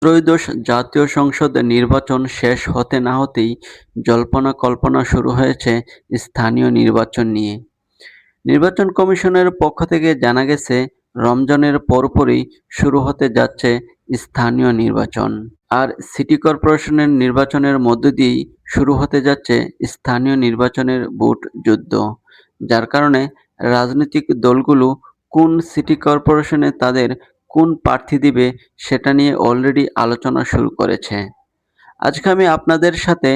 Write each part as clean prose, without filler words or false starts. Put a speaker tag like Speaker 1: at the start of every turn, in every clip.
Speaker 1: ত্রয়োদশ জাতীয় সংসদ নির্বাচন শেষ হতে না হতেই জল্পনা-কল্পনা শুরু হয়েছে স্থানীয় নির্বাচন নিয়ে। নির্বাচন কমিশনের পক্ষ থেকে জানা গেছে, রমজানের পরপরই শুরু হতে যাচ্ছে স্থানীয় নির্বাচন। আর সিটি কর্পোরেশনের নির্বাচনের মধ্য দিয়েই শুরু হতে যাচ্ছে স্থানীয় নির্বাচনের ভোট যুদ্ধ। যার কারণে রাজনৈতিক দলগুলো কোন সিটি কর্পোরেশনে তাদের কোন প্রার্থী দিবে সেটা নিয়ে অলরেডি আলোচনা শুরু করেছে। আজকে আমি আপনাদের সাথে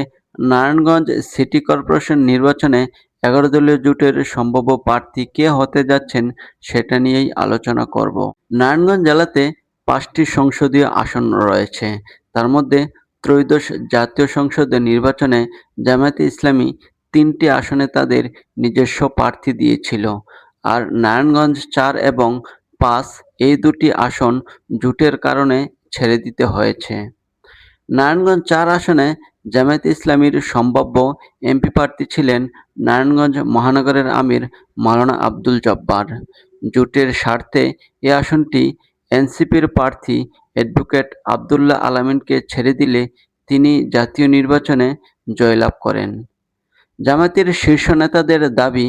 Speaker 1: নারায়ণগঞ্জ সিটি কর্পোরেশন নির্বাচনে ১১ দলীয় জোটের সম্ভাব্য প্রার্থী কে হতে যাচ্ছেন সেটা নিয়েই আলোচনা করব। নারায়ণগঞ্জ জেলাতে ৫টি সংসদীয় আসন রয়েছে। তার মধ্যে ত্রয়োদশ জাতীয় সংসদ নির্বাচনে জামায়াতে ইসলামী ৩টি আসনে তাদের নিজস্ব প্রার্থী দিয়েছিল। আর নারায়ণগঞ্জ ৪ এবং ৫ এই দুটি আসন জোটের কারণে ছেড়ে দিতে হয়েছে। নারায়ণগঞ্জ ৪ আসনে জামায়াতে ইসলামীর সম্ভাব্য এমপি প্রার্থী ছিলেন নারায়ণগঞ্জ মহানগরের আমির মাওলানা আব্দুল জব্বার। জোটের স্বার্থে এ আসনটি এনসিপির প্রার্থী অ্যাডভোকেট আবদুল্লাহ আলামিনকে ছেড়ে দিলে তিনি জাতীয় নির্বাচনে জয়লাভ করেন। জামায়াতের শীর্ষ নেতাদের দাবি,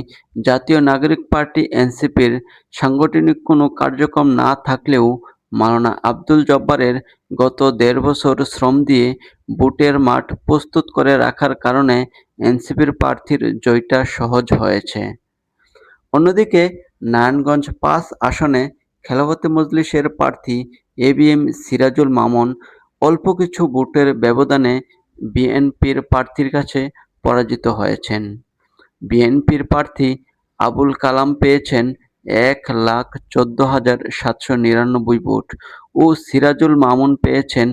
Speaker 1: জাতীয় নাগরিক পার্টি এনসিপির সাংগঠনিক কোনো কার্যক্রম না থাকলেও মাওলানা আব্দুল জব্বারের গত ১.৫ বছর শ্রম দিয়ে ভোটের মাঠ প্রস্তুত করে রাখার কারণে এনসিপির প্রার্থীর জয়টা সহজ হয়েছে। অন্যদিকে নারায়ণগঞ্জ ৫ আসনে খেলাফতে মজলিসের প্রার্থী এবিএম সিরাজুল মামুন অল্প কিছু ভোটের ব্যবধানে বিএনপির প্রার্থীর কাছে পরাজিত হয়েছেন। বিএনপির প্রার্থী আবুল কালাম পেয়েছেন ১,১৪,৭৯৯ ভোট ও সিরাজুল মামুন পেয়েছেন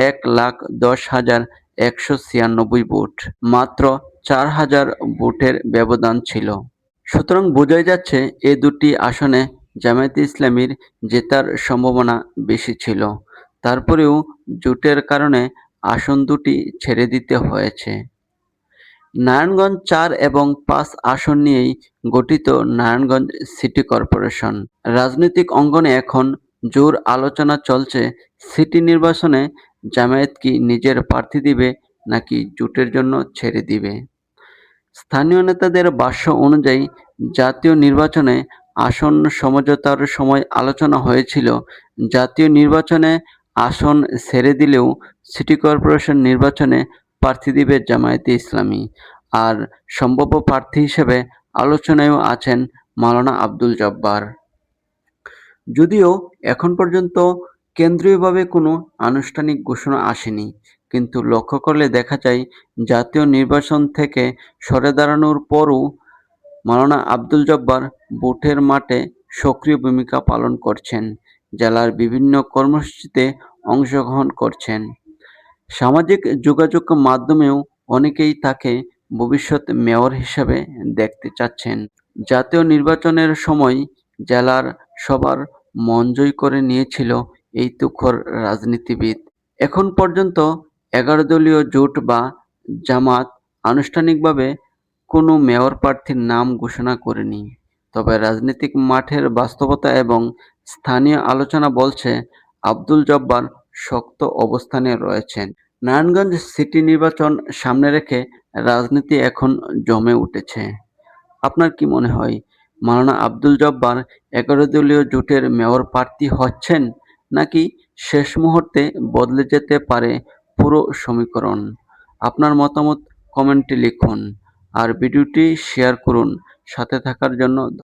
Speaker 1: ১,১০,১৯৬ ভোট। মাত্র ৪,০০০ ভোটের ব্যবধান ছিল। সুতরাং বোঝাই যাচ্ছে এ দুটি আসনে জামায়াতে ইসলামীর জেতার সম্ভাবনা বেশি ছিল। তারপরেও জোটের কারণে আসন দুটি ছেড়ে দিতে হয়েছে। নারায়ণগঞ্জ ৪ এবং ৫ আসন নিয়েই গঠিত নারায়ণগঞ্জ সিটি কর্পোরেশন। রাজনৈতিক অঙ্গনে এখন জোর আলোচনা চলছে সিটি নির্বাচনে জামায়াত কি নিজের প্রার্থী দিবে নাকি জোটের জন্য ছেড়ে দিবে। স্থানীয় নেতাদের ভাষ্য অনুযায়ী জাতীয় নির্বাচনে আসন সমঝোতার সময় আলোচনা হয়েছিল, জাতীয় নির্বাচনে আসন ছেড়ে দিলেও সিটি কর্পোরেশন নির্বাচনে প্রার্থী দিবে জামায়াতে ইসলামী। আর সম্ভাব্য প্রার্থী হিসেবে আলোচনায়ও আছেন মাওলানা আব্দুল জব্বার। যদিও এখন পর্যন্ত কেন্দ্রীয়ভাবে কোনো আনুষ্ঠানিক ঘোষণা আসেনি, কিন্তু লক্ষ্য করলে দেখা যায় জাতীয় নির্বাচন থেকে সরে দাঁড়ানোর পরও মাওলানা আব্দুল জব্বার ভোটের মাঠে সক্রিয় ভূমিকা পালন করছেন, জেলার বিভিন্ন কর্মসূচিতে অংশগ্রহণ করছেন। সামাজিক যোগাযোগ মাধ্যমেও অনেকেই তাকে ভবিষ্যৎ মেয়র হিসেবে দেখতে চাচ্ছেন। জাতীয় নির্বাচনের সময় জেলার সবার মন জয় করে নিয়েছিল এই তুখোড় রাজনীতিবিদ। এখন পর্যন্ত ১১ দলীয় জোট বা জামাত আনুষ্ঠানিকভাবে কোনো মেয়র প্রার্থীর নাম ঘোষণা করেনি। তবে রাজনৈতিক মাঠের বাস্তবতা এবং স্থানীয় আলোচনা বলছে আব্দুল জব্বার শক্ত অবস্থানে রয়েছেন। নারায়ণগঞ্জ সিটি নির্বাচন সামনে রেখে রাজনীতি এখন জমে উঠেছে। আপনার কি মনে হয়, মাওলানা আব্দুল জব্বার ১১ দলীয় জোটের মেয়র প্রার্থী হচ্ছেন, নাকি শেষ মুহূর্তে বদলে যেতে পারে পুরো সমীকরণ? আপনার মতামত কমেন্টে লিখুন আর ভিডিওটি শেয়ার করুন। সাথে থাকার জন্য